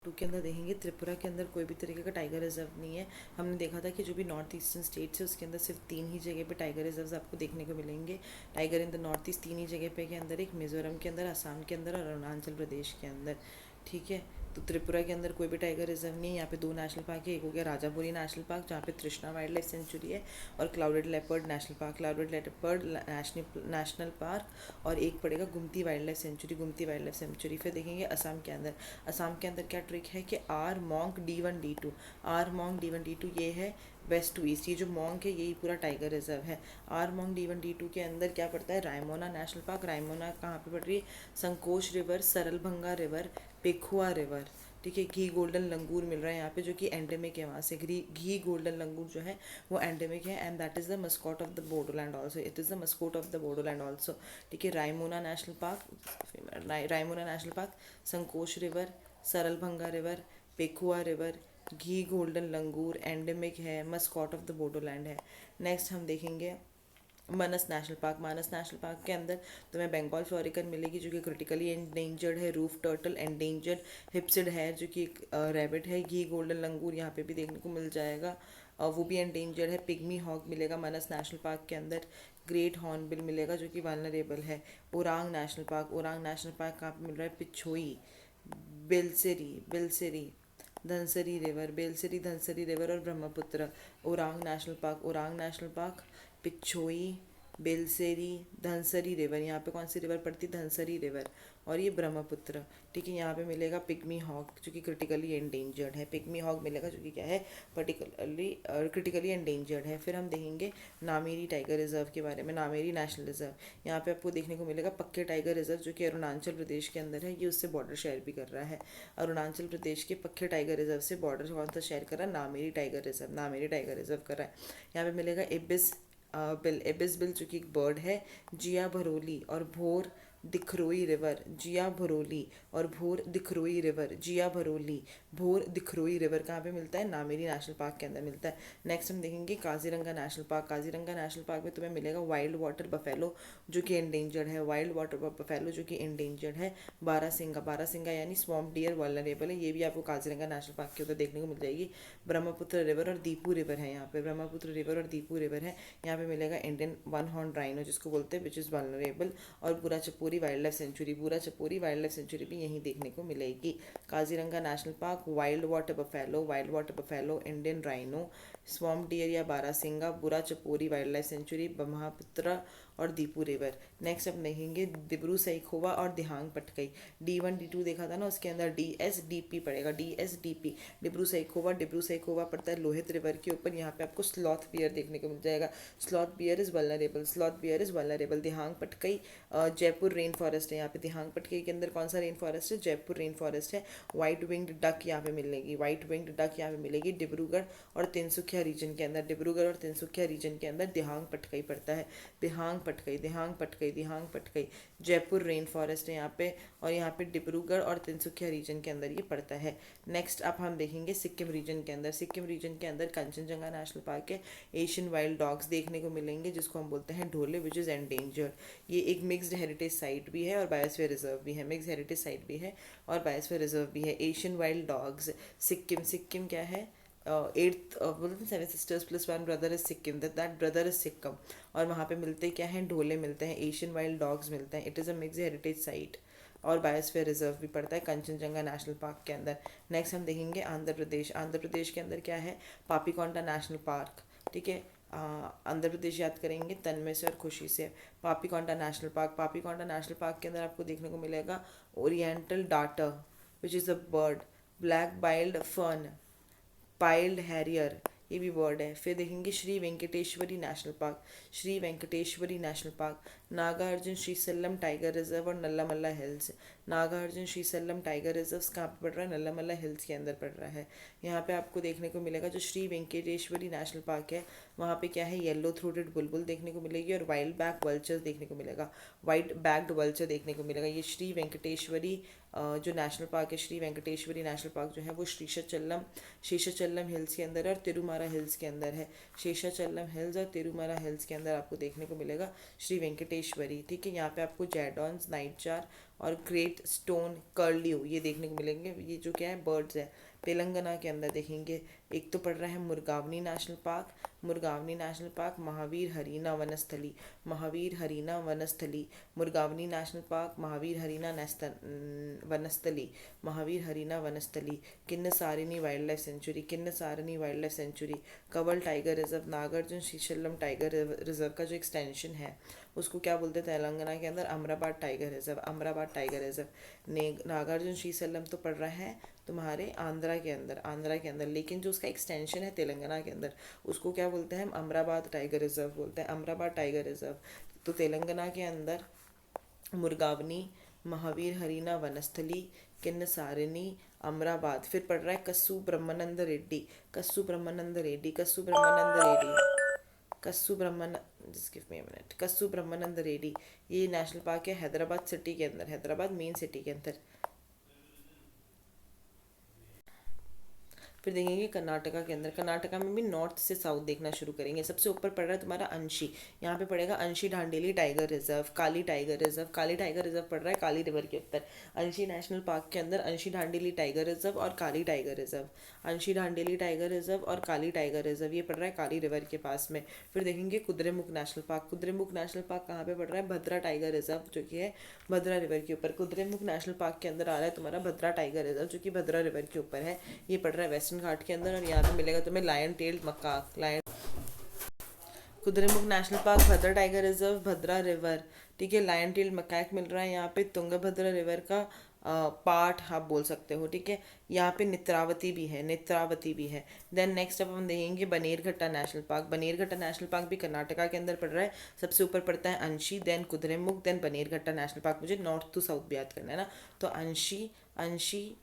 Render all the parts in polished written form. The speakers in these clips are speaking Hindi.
टू के अंदर देखेंगे त्रिपुरा के अंदर कोई भी तरीके का टाइगर रिजर्व नहीं है। हमने देखा था कि जो भी नॉर्थ ईस्टर्न स्टेट्स है उसके अंदर सिर्फ 3 ही जगह पे टाइगर रिजर्व्स आपको देखने को मिलेंगे। Tiger in the north east 3 ही जगह पे के अंदर, एक मिजोरम के अंदर, असम के अंदर और अरुणाचल प्रदेश के अंदर। ठीक है, तो त्रिपुरा के अंदर कोई भी टाइगर रिजर्व नहीं है। यहाँ पे 2 नेशनल पार्क है, एक हो गया राजापुरी नेशनल पार्क जहाँ पे तृष्णा वाइल्ड लाइफ सेंचुरी है, और clouded leopard national park, clouded leopard national park, और एक पड़ेगा गुमती wild life sanctuary, गुमती wild life sanctuary. फिर देखेंगे असम के अंदर। असम के अंदर क्या ट्रिक है कि are मोंग D1 D2, are मोंग D1 D2 ये है वेस्ट टू ईस्ट। ये जो मोंग है यही पूरा टाइगर रिजर्व है। आर मोंग D1 D2 के अंदर क्या पड़ता है, रायमोना नेशनल पार्क। रायमोना कहाँ पे पड़ रही है, संकोच रिवर, सरलभंगा रिवर, पेखुआ रिवर। ठीक है, घी गोल्डन लंगूर मिल रहा है यहाँ पे जो कि एंडेमिक है। वहाँ से घी गोल्डन लंगूर जो है वो एंडेमिक है, and that is the मस्कॉट of the Bodoland also, it is the मस्कॉट of the Bodoland also. ठीक है, Raimona national park, Raimona national park, संकोच रिवर, सरलभंगा रिवर, पेखुआ रिवर, घी गोल्डन लंगूर एंडेमिक है, मस्कॉट ऑफ द बोडोलैंड है। नेक्स्ट हम देखेंगे मानस नेशनल पार्क। मानस नेशनल पार्क के अंदर तुम्हें बंगाल फ्लोरिकन मिलेगी जो कि क्रिटिकली एंडेंजर्ड है, रूफ टर्टल एंडेंजर्ड, हिप्सिड है जो कि एक रैबिट है, घी गोल्डन लंगूर यहाँ पे भी देखने को मिल जाएगा, वो भी एंडेंजर्ड है। पिग्मी हॉक मिलेगा मानस नेशनल पार्क के अंदर। ग्रेट हॉर्नबिल मिलेगा जो कि वल्नरेबल है। Orang national park, Orang national park कहाँ पे मिल रहा है, पिछोई, बेलसेरी, धनसरी रिवर, बेलसरी धनसरी रिवर और Brahmaputra. Orang national park, Orang national park, Pachnoi, Belsiri, Dhansiri river, यहाँ पे कौन सी रिवर पड़ती है, धनसरी रिवर, और ये ब्रह्मपुत्र। ठीक है, यहाँ पे मिलेगा पिग्मी हॉक जो कि क्रिटिकली एंडेंजर्ड है। पिग्मी हॉक मिलेगा जो कि क्या है, पर्टिकुलरली क्रिटिकली एंडेंजर्ड है। फिर हम देखेंगे नामेरी टाइगर रिजर्व के बारे में। नामेरी नेशनल रिजर्व यहाँ पे आपको देखने को मिलेगा पक्के टाइगर रिजर्व जो कि अरुणाचल प्रदेश के अंदर है। ये उससे बॉर्डर शेयर भी कर रहा है। अरुणाचल प्रदेश के पक्के टाइगर रिजर्व से बॉर्डर कौन सा शेयर कर रहा है, Nameri tiger reserve, Nameri tiger reserve कर रहा है। यहाँ पे मिलेगा एबिस बिल जो कि एक बर्ड है, जिया भरोली और भोर दिखरोई रिवर, जिया भरोली और भोर दिखरोई रिवर, जिया भरोली, भोर दिखरोई रिवर कहाँ पे मिलता है, नामेरी नेशनल पार्क के अंदर मिलता है। नेक्स्ट हम देखेंगे Kaziranga national park. Kaziranga national park में तुम्हें मिलेगा वाइल्ड वाटर बफेलो जो कि एंडेंजर्ड है, वाइल्ड वाटर बफेलो जो कि एंडेंजर्ड है। बारासिंगा, बारासिंगा यानी स्वॉम्प डियर वल्नरेबल है, ये भी आपको काजीरंगा नेशनल पार्क के उधर देखने को मिल जाएगी। ब्रह्मपुत्र रिवर और दीपू रिवर है यहाँ पे, ब्रह्मपुत्र रिवर और दीपू रिवर है। यहाँ पे मिलेगा इंडियन वन हॉर्न राइनो जिसको बोलते हैं, विच इज़ वल्नरेबल, और बुरा चपोरी वाइल्ड लाइफ सेंचुरी, बुरा चपोरी वाइल्ड लाइफ सेंचुरी भी यहीं देखने को मिलेगी। Kaziranga national park, wild water buffalo, Indian rhino, swamp deer या barasingha, Bura Chapori wildlife sanctuary, Brahmaputra और दीपू रिवर। नेक्स्ट अब देखेंगे दिब्रू सैखोवा और दिहांग पटकई। D1 D2 देखा था ना, उसके अंदर DSDP पड़ेगा, DSDP, डिब्रू सैखोवा पड़ता है लोहित रिवर के ऊपर। यहाँ पे आपको स्लॉथ बियर देखने को मिल जाएगा, sloth bear is vulnerable, sloth bear is vulnerable. Dihang Patkai Jaipur rain forest है। यहाँ पे दिहांग पटकई के अंदर कौन सा रेन फॉरेस्ट है, जयपुर रेन फॉरेस्ट है। वाइट विंग्ड डक यहाँ पे मिलेगी, वाइट विंग्ड डक यहाँ पे मिलेगी डिब्रूगढ़ और तिनसुकिया रीजन के अंदर, डिब्रूगढ़ और तिनसुकिया रीजन के अंदर दिहांग पटकई पड़ता है। दिहांग पटकई, दिहांग पटकई, दिहांग पटकई, जयपुर रेन फॉरेस्ट है यहाँ पे, और यहाँ पे डिब्रूगढ़ और तिनसुकिया रीजन के अंदर ये पड़ता है। नेक्स्ट अब हम देखेंगे सिक्किम रीजन के अंदर। सिक्किम रीजन के अंदर कंचनजंगा नेशनल पार्क है। एशियन वाइल्ड डॉग्स देखने को मिलेंगे जिसको हम बोलते हैं ढोले, विच इज़ एंडेंजर्ड। ये एक मिक्स्ड हेरिटेज साइट भी है और बायोस्फीयर रिजर्व भी है, मिक्स हेरिटेज साइट भी है और बायोस्फीयर रिजर्व भी है। Asian wild dogs Sikkim, Sikkim क्या है, एट्थ बोलते हैं 7 sisters plus 1 brother is Sikkim, that brother is Sikkim, और वहाँ पे मिलते क्या हैं, ढोले मिलते हैं, एशियन वाइल्ड डॉग्स मिलते हैं। It is a mix heritage site और बायोस्फीयर रिजर्व भी पड़ता है कंचनजंगा नेशनल पार्क के अंदर। नेक्स्ट हम देखेंगे आंध्र प्रदेश। आंध्र प्रदेश के अंदर क्या है, पापीकोंडा नेशनल पार्क। ठीक है, आंध्र प्रदेश याद करेंगे तन्मय से और खुशी से। Papikonda national park, Papikonda national park के अंदर आपको देखने को मिलेगा oriental darter which is a bird, black billed tern, pied harrier, ये भी बर्ड है। फिर देखेंगे Shri Venkateswara national park, Shri Venkateswara national park, Nagarjuna Srisailam tiger reserve और Nallamala hills. Nagarjuna Srisailam tiger reserve कहाँ पे पड़ रहा है, नल्लामल्ला हिल्स के अंदर पड़ रहा है। यहाँ पे आपको देखने को मिलेगा जो श्री वेंकटेश्वरी नेशनल पार्क है वहाँ पे क्या है, येलो थ्रोटेड बुलबुल देखने को मिलेगी और वाइल्ड बैक वल्चर्स देखने को मिलेगा, वाइट बैक्ड वल्चर देखने को मिलेगा। ये श्री वेंकटेश्वरी जो नेशनल पार्क है, श्री वेंकटेश्वरी नेशनल पार्क जो है वो शेषाचलम हिल्स के अंदर है और तिरुमारा हिल्स के अंदर है। शेषाचलम हिल्स और तिरुमारा हिल्स के अंदर आपको देखने को मिलेगा श्री वेंकटेश्वरी। ठीक है, यहाँ पे आपको जैडॉन्स, नाइटजार और ग्रेट स्टोन कर्लियो ये देखने को मिलेंगे। ये जो क्या है, बर्ड्स है। तेलंगाना के अंदर देखेंगे, एक तो पड़ रहा है Mrugavani national park, Mrugavani national park, Mahavir Harina Vanasthali, Mahavir Harina Vanasthali, Mrugavani national park, Mahavir Harina Vanasthali, Mahavir Harina Vanasthali, Kinnerasani wildlife sanctuary, Kinnerasani wildlife sanctuary, Kawal tiger reserve, Nagarjuna Srisailam tiger reserve का जो एक्सटेंशन है उसको क्या बोलते हैं तेलंगाना के अंदर, Amrabad tiger reserve, Amrabad tiger reserve. Nagarjuna Srisailam तो पड़ रहा है तुम्हारे आंध्रा के अंदर, आंध्रा के अंदर, लेकिन जो उसका एक्सटेंशन है तेलंगाना के अंदर उसको क्या बोलते हैं हम, अमराबाद टाइगर रिजर्व बोलते हैं, अमराबाद टाइगर रिजर्व। तो तेलंगाना के अंदर मुर्गावनी, महावीर हरीना वनस्थली, किन्नसारिनी, अमराबाद, फिर पड़ रहा है Kasu Brahmananda Reddy, Kasu Brahmananda Reddy, Kasu Brahmananda Reddy, Kasu Brahman just give me a minute, Kasu Brahmananda Reddy. ये नेशनल पार्क है हैदराबाद सिटी के अंदर, हैदराबाद मेन सिटी के अंदर। फिर देखेंगे कर्नाटका के अंदर, कर्नाटका में भी नॉर्थ से साउथ देखना शुरू करेंगे। सबसे ऊपर पड़ रहा है तुम्हारा अंशी, यहाँ पे पड़ेगा अंशी ढांडेली टाइगर रिजर्व, काली टाइगर रिजर्व, काली टाइगर रिजर्व पड़ रहा है काली रिवर के ऊपर। अंशी नेशनल पार्क के अंदर अंशी ढांडेली टाइगर रिजर्व और काली टाइगर रिजर्व, अंशी ढांडेली टाइगर रिजर्व और काली टाइगर रिजर्व, ये पड़ रहा है काली रिवर के पास में। फिर देखेंगे Kudremukh national park, Kudremukh national park कहाँ पे पड़ रहा है, भद्रा टाइगर रिजर्व जो कि है भद्रा रिवर के ऊपर। कुद्रेमुख नेशनल पार्क के अंदर आ रहा है तुम्हारा भद्रा टाइगर रिजर्व जो कि भद्रा रिवर के ऊपर है, ये पड़ रहा है वेस्टर्न घाट के अंदर। और यहाँ पे मिलेगा तुम्हें lion tailed macaque, lion. Kudremukh national park, Bhadra tiger reserve, Bhadra river, ठीक है। लायन टेल्ड मकाक मिल रहा है यहाँ पे तुंगभद्रा रिवर का पार्ट आप बोल सकते हो, ठीक है। यहाँ पे नेत्रावती भी है, नेत्रावती भी है। देन नेक्स्ट अब हम देखेंगे Bannerghatta national park, Bannerghatta national park भी कर्नाटका के अंदर पड़ रहा है। सबसे ऊपर पड़ता है Anshi, then Kudremukh, then Bannerghatta national park. मुझे नॉर्थ टू साउथ भी याद करना है ना, तो अंशी, अंशी,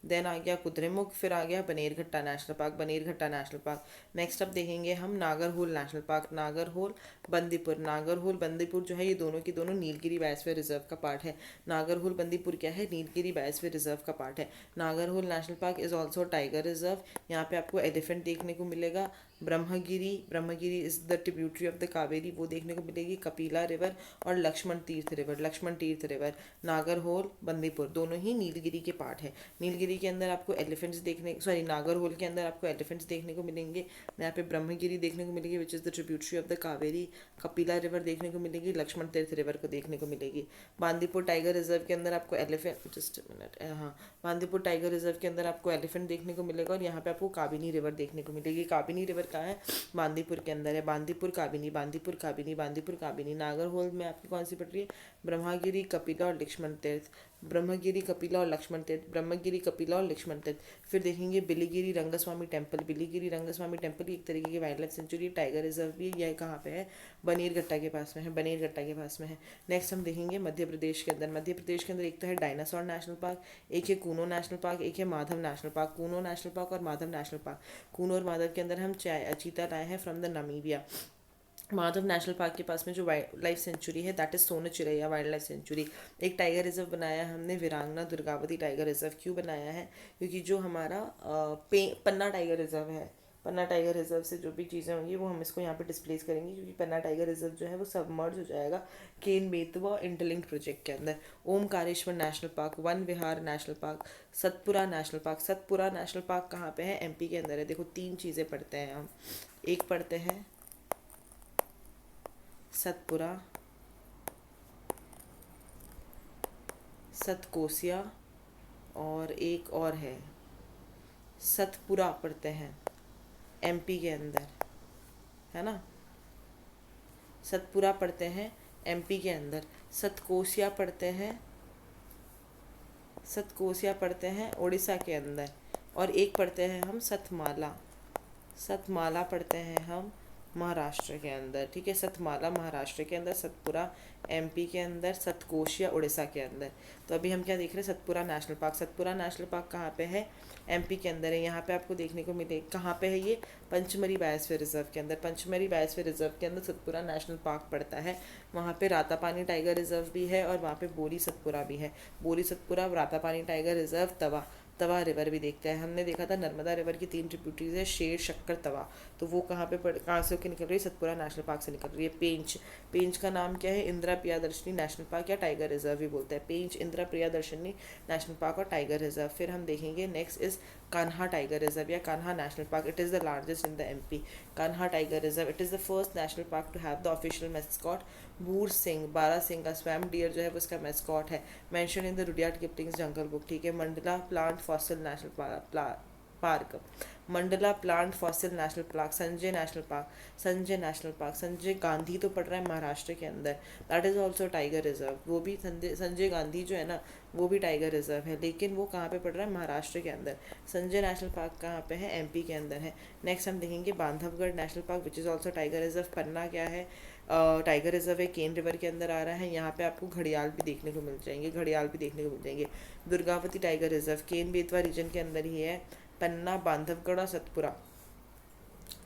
देन आ गया कुद्रेमुख, फिर आ गया Bannerghatta national park, Bannerghatta national park. Next अब देखेंगे हम नागरहोल नेशनल पार्क, नागरहोल, बंदीपुर, नागरहोल बंदीपुर जो है ये दोनों की दोनों नीलगिरी बायोस्फीयर रिजर्व का पार्ट है। नागरहोल बंदीपुर क्या है, नीलगिरी बायोस्फीयर रिजर्व का पार्ट है। Nagarhole national park is also tiger reserve. यहाँ पे आपको एलिफेंट देखने को मिलेगा। Brahmagiri, Brahmagiri is the tributary of the Kaveri, वो देखने को मिलेगी। कपिला रिवर और लक्ष्मण तीर्थ रिवर, लक्ष्मण तीर्थ रिवर। नागरहोल बंदीपुर दोनों ही नीलगिरी के पार्ट है। नीलगिरी के अंदर आपको एलिफेंट्स देखने, सॉरी नागरहोल के अंदर आपको एलिफेंट्स देखने को मिलेंगे। यहाँ पे ब्रह्मगिरी देखने को मिलेगी which is the tributary of the Kaveri. Kapila river देखने को मिलेगी, लक्ष्मण तीर्थ रिवर को देखने को मिलेगी। बांदीपुर टाइगर रिजर्व के अंदर आपको एलिफेंट, जस्ट मिनट, हाँ, बांदीपुर टाइगर रिजर्व के अंदर आपको एलिफेंट देखने को मिलेगा। और यहाँ पे आपको काबिनी रिवर देखने को मिलेगी। काबिनी रिवर कहाँ है, बांदीपुर के अंदर है। बांदीपुर काबिनी, बांदीपुर काबिनी, बांदीपुर काबिनी। नागरहोल में आपकी कौन सी पड़ रही है, ब्रह्मगिरी, कपिला और लक्ष्मण तीर्थ, ब्रह्मगिरी, कपिला और लक्ष्मण तीर्थ, ब्रह्मगिरी, कपिला और लक्ष्मण तीर्थ। फिर देखेंगे बिलीगिरी रंगस्वामी टेम्पल, बिलीगिरी रंगस्वामी टेम्पल एक तरीके की wild life sanctuary, tiger reserve भी है। यह कहाँ पे है, बनेरघट्टा के पास में है, बनेरघट्टा के पास में है। नेक्स्ट हम देखेंगे मध्य प्रदेश के अंदर, मध्य प्रदेश के अंदर एक तो है डायनासोर नेशनल पार्क, एक है कूनो नेशनल पार्क, एक है Madhav national park. Kuno national park और माधव नेशनल पार्क, कूनो और माधव के अंदर हम चीता लाए हैं from the Namibia. Madhav national park के पास में जो वाइल्ड लाइफ सेंचुरी है that is Son Chiraiya wildlife sanctuary. एक टाइगर रिजर्व बनाया है हमने, वीरांगना दुर्गावती टाइगर रिजर्व। क्यों बनाया है, क्योंकि जो हमारा पन्ना टाइगर रिजर्व है, पन्ना टाइगर रिजर्व से जो भी चीज़ें होंगी वो हम इसको यहाँ पे डिस्प्लेस करेंगे, क्योंकि पन्ना टाइगर रिजर्व जो है वो सबमर्ज हो जाएगा केन बेतवा इंटरलिंक्ड प्रोजेक्ट के अंदर। Omkareshwar national park, Van Vihar national park, Satpura national park. Satpura national park कहाँ पे है, एमपी के अंदर है। देखो तीन चीज़ें पढ़ते हैं हम, एक पढ़ते हैं सतपुरा, सतकोसिया, और एक और है सतपुरा पढ़ते हैं एमपी के अंदर, है ना। सतपुरा पढ़ते हैं एमपी के अंदर, सतकोसिया पढ़ते हैं, सतकोसिया पढ़ते हैं उड़ीसा के अंदर, और एक पढ़ते हैं हम सतमाला, सतमाला पढ़ते हैं हम महाराष्ट्र के अंदर, ठीक है। सतमाला महाराष्ट्र के अंदर, सतपुरा एमपी के अंदर, सतकोशिया उड़ीसा के अंदर। तो अभी हम क्या देख रहे हैं, Satpura national park. Satpura national park कहाँ पे है, एमपी के अंदर है। यहाँ पे आपको देखने को मिले, कहाँ पे है ये, पंचमरी बायोस्फीयर रिजर्व के अंदर। पंचमरी बायोस्फीयर रिजर्व के अंदर सतपुरा नेशनल पार्क पड़ता है। वहाँ पे रातापानी टाइगर रिजर्व भी है और वहाँ पे बोरी सतपुरा भी है। बोरी सतपुरा, रातापानी टाइगर रिजर्व, तवा, तवा रिवर भी देखते हैं। हमने देखा था नर्मदा रिवर की 3 ट्रिब्यूटरीज है, शेर, शक्कर, तवा। तो वो कहाँ से होकर निकल रही है? सतपुरा नेशनल पार्क से निकल रही है। पेंच, पेंच का नाम क्या है? इंदिरा प्रियदर्शनी नेशनल पार्क या टाइगर रिजर्व भी बोलते हैं। पेंच, इंदिरा प्रियदर्शनी नेशनल पार्क और टाइगर रिजर्व। फिर हम देखेंगे next is Kanha tiger reserve या Kanha national park. It is the largest in the MP. Kanha tiger reserve, it is the first national park to have the official mascot Bhoor Singh. बारह सिंह का स्वैम डियर जो है वो इसका मैस्कॉट है। Mention in the Rudyard Kipling's Jungle Book. ठीक है। Mandla plant fossil national park, Mandla plant fossil national park. Sanjay national park, Sanjay national park, Sanjay Gandhi तो पड़ रहा है महाराष्ट्र के अंदर, that is also tiger reserve. वो भी संजय गांधी जो है ना वो भी टाइगर रिजर्व है, लेकिन वो कहाँ पे पड़ रहा है? महाराष्ट्र के अंदर। संजय नेशनल पार्क कहाँ पे है? एमपी के अंदर है। नेक्स्ट हम देखेंगे Bandhavgarh national park which is also tiger reserve. Panna क्या है? टाइगर रिजर्व है, केन रिवर के अंदर आ रहा है। यहाँ पे आपको घड़ियाल भी देखने को मिल जाएंगे, घड़ियाल भी देखने को मिल जाएंगे। Durgavati tiger reserve Ken Betwa reason के अंदर ही है। पन्ना, बांधवगढ़ और सतपुरा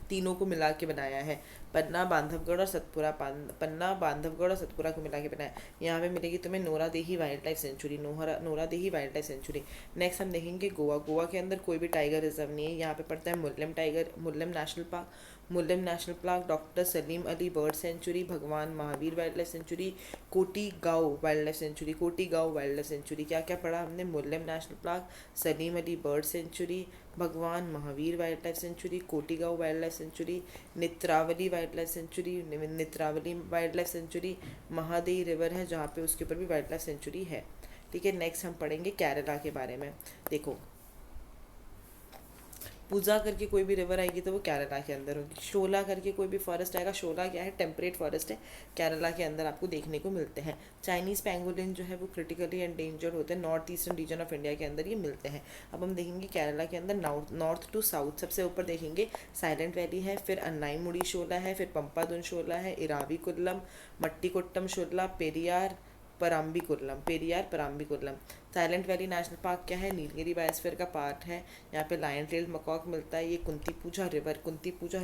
तीनों को मिला के बनाया है। पन्ना, बांधवगढ़ और सतपुरा, पन्ना, बांधवगढ़ और सतपुरा को मिला के बनाया। यहाँ पे मिलेगी तुम्हें नोरा देही वाइल्ड लाइफ सेंचुरी, नोरा देही वाइल्ड लाइफ सेंचुरी। नेक्स्ट हम देखेंगे गोवा। गोवा के अंदर कोई भी टाइगर रिजर्व नहीं है। यहाँ पे पड़ता है Mollem national park, Mollem national park, doctor Salim Ali bird sanctuary, Bhagwan Mahavir wildlife sanctuary, Cotigao wildlife sanctuary. Cotigao wildlife century क्या क्या पढ़ा हमने? Mollem national park, Salim Ali bird sanctuary, Bhagwan Mahavir wildlife sanctuary, Cotigao wildlife sanctuary, Netravali wildlife sanctuary, Netravali wildlife sanctuary. Mahadei river है जहाँ पे उसके ऊपर भी वाइल्ड लाइफ सेंचुरी है। ठीक है। नेक्स्ट हम पढ़ेंगे केरला के बारे में। देखो, पूजा करके कोई भी रिवर आएगी तो वो केरला के अंदर होगी। शोला करके कोई भी फॉरेस्ट आएगा। शोला क्या है? टेम्परेट फॉरेस्ट है, केरला के अंदर आपको देखने को मिलते हैं। चाइनीज़ पैंगोलिन जो है वो क्रिटिकली एंडेंजर्ड होते हैं, north eastern region of India के अंदर ये मिलते हैं। अब हम देखेंगे केरला के अंदर नॉर्थ टू साउथ। सबसे ऊपर देखेंगे साइलेंट वैली है, फिर अन्नाईमुड़ी शोला है, फिर पंपादुन शोला है, Eravikulam, Mathikettan Shola, Periyar Parambikulam. Silent valley national park क्या है? नीलगिरी बायोस्फीयर का पार्ट है। यहाँ पे लायन टेल मकॉक मिलता है। ये कुंती पूजा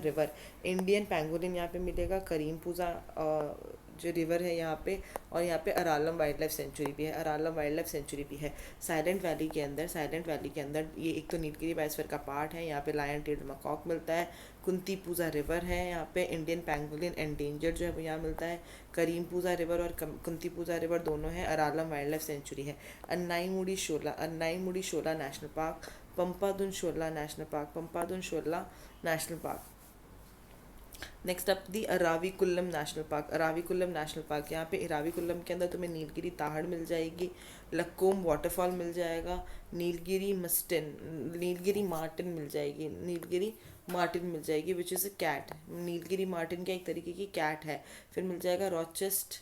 रिवर। इंडियन पैंगोलिन यहाँ पे मिलेगा। करीम पूजा जो रिवर है यहाँ पे, और यहाँ पे अरालम वाइल्ड लाइफ सेंचुरी भी है, अरालम वाइल्ड लाइफ सेंचुरी भी है। साइलेंट वैली के अंदर ये एक तो नीलगिरी बायोस्फीयर का पार्ट है। यहाँ पे लायन टेल मकॉक मिलता है। कुंती पूजा रिवर है यहाँ पे। इंडियन पैंगोलिन एंडेंजर्ड जो है वो यहाँ मिलता है। करीम पूजा रिवर और कुंती पूजा रिवर दोनों है। अरालम वाइल्ड लाइफ सेंचुरी है। Anamudi Shola national park, Pampadum Shola national park. Next up the Eravikulam national park. यहाँ पे अराविकुलम के अंदर तुम्हें नीलगिरी ताहड़ मिल जाएगी, लक्कोम वाटरफॉल मिल जाएगा, नीलगिरी मार्टिन मिल जाएगी which is a cat. Nilgiri marten क्या एक तरीके की कैट है। फिर मिल जाएगा रॉचेस्ट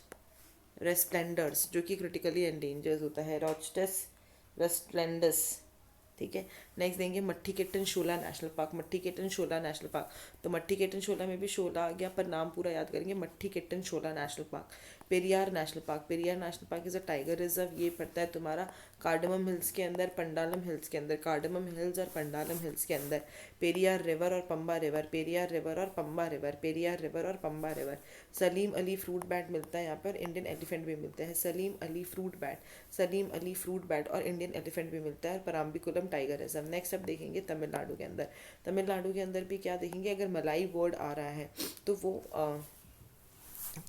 रेस्प्लेंडर्स जो कि क्रिटिकली एंडेंजर्ड होता है, रॉचेस्ट रेस्प्लेंडस। ठीक है। नेक्स्ट देंगे मट्ठीकेटन शोला नेशनल पार्क। तो मट्ठीकेटन शोला में भी शोला आ गया, पर नाम पूरा याद करेंगे, Mathikettan Shola national park. Periyar national park is a tiger reserve. ये पड़ता है तुम्हारा कार्डमम हिल्स के अंदर, पंडालम हिल्स के अंदर, कार्डमम हिल्स और पंडालम हिल्स के अंदर। पेरियार रिवर और Pamba river. Salim Ali fruit bat मिलता है यहाँ पर। इंडियन एलिफेंट भी मिलते हैं। सलीम अली फ्रूट बैट और इंडियन एलिफेंट भी मिलता है। पराम्बीकुलम टाइगर रिजर्व। नेक्स्ट अब देखेंगे तमिलनाडु के अंदर भी क्या देखेंगे? अगर मलाई वर्ड आ रहा है तो वो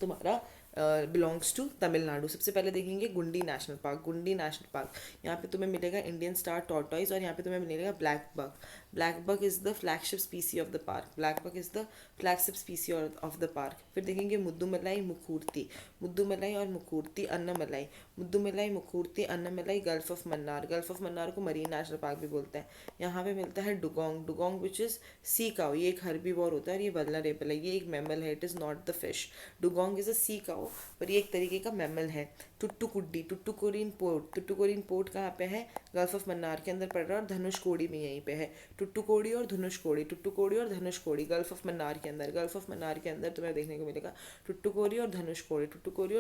तुम्हारा बिलोंग्स टू तमिलनाडु। सबसे पहले देखेंगे गुंडी नेशनल पार्क। यहाँ पे तुम्हें मिलेगा इंडियन स्टार टॉर्टॉइज और यहाँ पे तुम्हें मिलेगा black buck is the flagship species of the park. फिर देखेंगे मुद्दुमलाई मुखूर्ती अन्नमलाई, गल्फ ऑफ मन्नार को मरीन नेशनल पार्क भी बोलते हैं। यहाँ पे मिलता है dugong which is sea cow. ये एक हर्बीवोर होता है और ये वल्नरेबल है, ये एक मैमल है, it is not the fish. Dugong is a sea cow पर ये एक तरीके का मैमल है। टुट्टुकोरिन पोर्ट कहाँ पे है? गल्फ ऑफ मन्नार के अंदर पड़ रहा है और धनुषकोडी भी यहीं पे है। टुट्टुकोडी और धनुषकोडी गल्फ ऑफ मन्नार के अंदर तुम्हें देखने को मिलेगा। टुट्टुकोडी और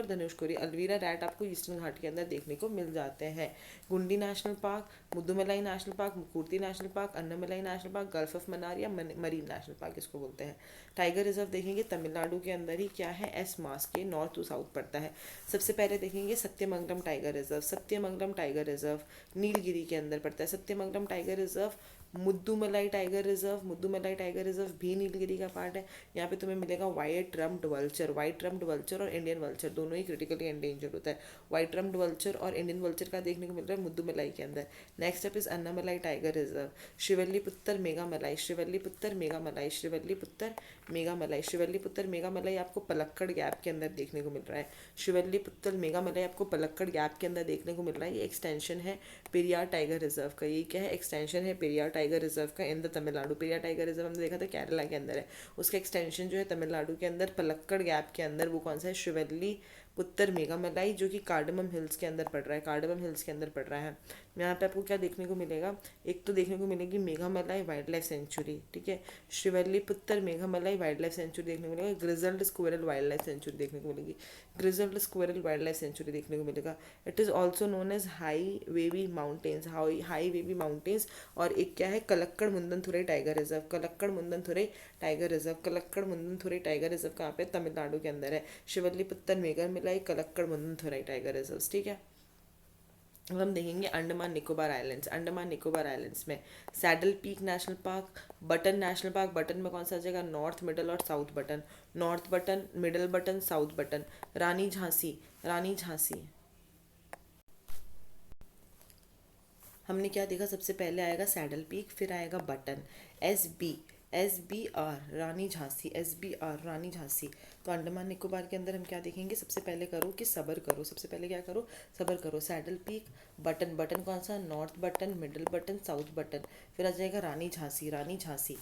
धनुषकोडी। अल्वीरा रैट आपको ईस्टर्न घाट के अंदर देखने को मिल जाते हैं। Guindy national park, Mudumalai national park, Mukurthi national park, Anamalai national park, gulf of Mannar या मरीन नेशनल पार्क इसको बोलते हैं। टाइगर रिजर्व देखेंगे तमिलनाडु के अंदर ही क्या है? एस मास के नॉर्थ नॉर्थ टू साउथ पड़ता है। सबसे पहले देखेंगे Sathyamangalam tiger reserve. Sathyamangalam tiger reserve Nilgiri के अंदर पड़ता है। Sathyamangalam tiger reserve, Mudumalai tiger reserve, Mudumalai tiger reserve भी नीलगिरी का पार्ट है। यहाँ पे तुम्हें मिलेगा white rumped vulture. White rumped vulture और इंडियन वल्चर दोनों ही क्रिटिकली एंडेंजर्ड होता है। वाइट रम्प्ड वल्चर और इंडियन वल्चर का देखने को मिल रहा है मुद्दुमलाई के अंदर। Next up is Anamalai tiger reserve. शिवल्लीपुत्तर Meghamalai, शिवल्लीपुत्तर Meghamalai, शिवल्लीपुत्तर Meghamalai, शिवल्लीपुत्तर Meghamalai आपको पलक्कड़ गैप के अंदर देखने को मिल रहा है। शिवल्लीपुत्तर मेघामलाई आपको पलक्कड़ गैप के अंदर देखने को मिल रहा है। ये एक्सटेंशन है पेरियार टाइगर रिजर्व का। ये क्या है? एक्सटेंशन है पेरियार टाइगर रिजर्व का in the Tamil Nadu. Periyar tiger reserve हमने देखा था केरला के अंदर है, उसका एक्सटेंशन जो है तमिलनाडु के अंदर पलक्कड़ गैप के अंदर, वो कौन सा है? शिवल्ली पुत्तर मेघामलाई, जो कि कार्डमम हिल्स के अंदर पड़ रहा है। कार्डमम हिल्स के अंदर पड़ रहा है। यहाँ पे आपको क्या देखने को मिलेगा? एक तो देखने को मिलेगी मेघामलाई वाइल्ड लाइफ सेंचुरी, ठीक है। Srivilliputhur Megamalai wildlife sanctuary देखने को मिलेगा। Grizzled squirrel wildlife sanctuary देखने को मिलेगी। Grizzled squirrel wildlife sanctuary देखने को मिलेगा। It is also known as high wavy mountains, high wavy mountains. और एक क्या है? Kalakkad Mundanthurai tiger reserve. Kalakkad Mundanthurai tiger reserve, Kalakkad Mundanthurai tiger reserve कहाँ पे? तमिलनाडु के अंदर है। शिवल्लीपुत्तर मेघामलाई, कलक्कड़ मुंदनथुरई टाइगर रिजर्व, ठीक है। अब हम देखेंगे अंडमान निकोबार आइलैंड्स। अंडमान निकोबार आइलैंड्स में saddle peak national park, Button national park. Button में कौन सा आ जाएगा? नॉर्थ, मिडल और south Button. North Button, middle Button, south Button. Rani Jhansi, Rani Jhansi. हमने क्या देखा? सबसे पहले आएगा सैडल पीक, फिर आएगा बटन। SBR रानी झांसी, SBR रानी झांसी। तो अंडमान निकोबार के अंदर हम क्या देखेंगे? सबसे पहले करो कि सबर करो। सबसे पहले क्या करो? सबर करो। Saddle peak, button. बटन कौन सा? North Button, middle Button, south Button. फिर आ जाएगा रानी झांसी, रानी झांसी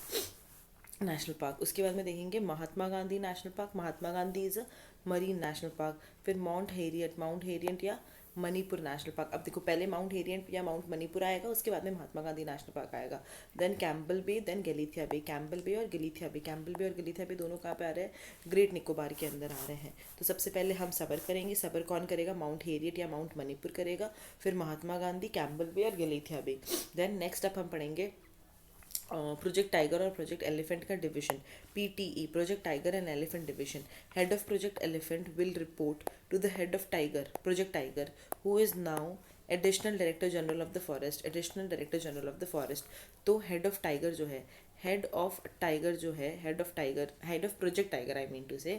नेशनल पार्क। उसके बाद में देखेंगे Mahatma Gandhi national park. Mahatma Gandhi is a marine national park. फिर माउंट हेरियट, माउंट हेरियट या मणिपुर नेशनल पार्क। अब देखो, पहले माउंट हेरियट या माउंट मणिपुर आएगा, उसके बाद में महात्मा गांधी नेशनल पार्क आएगा। Then Campbell bay, then Galathea bay. Campbell bay और गैलीथिया बे, कैम्पबेल बे और गैलीथिया बे दोनों कहाँ पे आ रहे हैं? ग्रेट निकोबार के अंदर आ रहे हैं। तो सबसे पहले हम सबर करेंगे। सबर कौन करेगा? माउंट हेरियट या माउंट मणिपुर करेगा। फिर महात्मा गांधी, कैम्पबेल बे और Galathea bay. Then next up हम पढ़ेंगे प्रोजेक्ट टाइगर और प्रोजेक्ट एलिफेंट का division. PTE, project tiger and elephant division. Head of project elephant will report to the head of tiger, project tiger, who is now additional director general of the forest. Additional director general of the forest. तो हेड ऑफ टाइगर जो है, हेड ऑफ टाइगर जो है, head of tiger, head of project tiger I mean to say,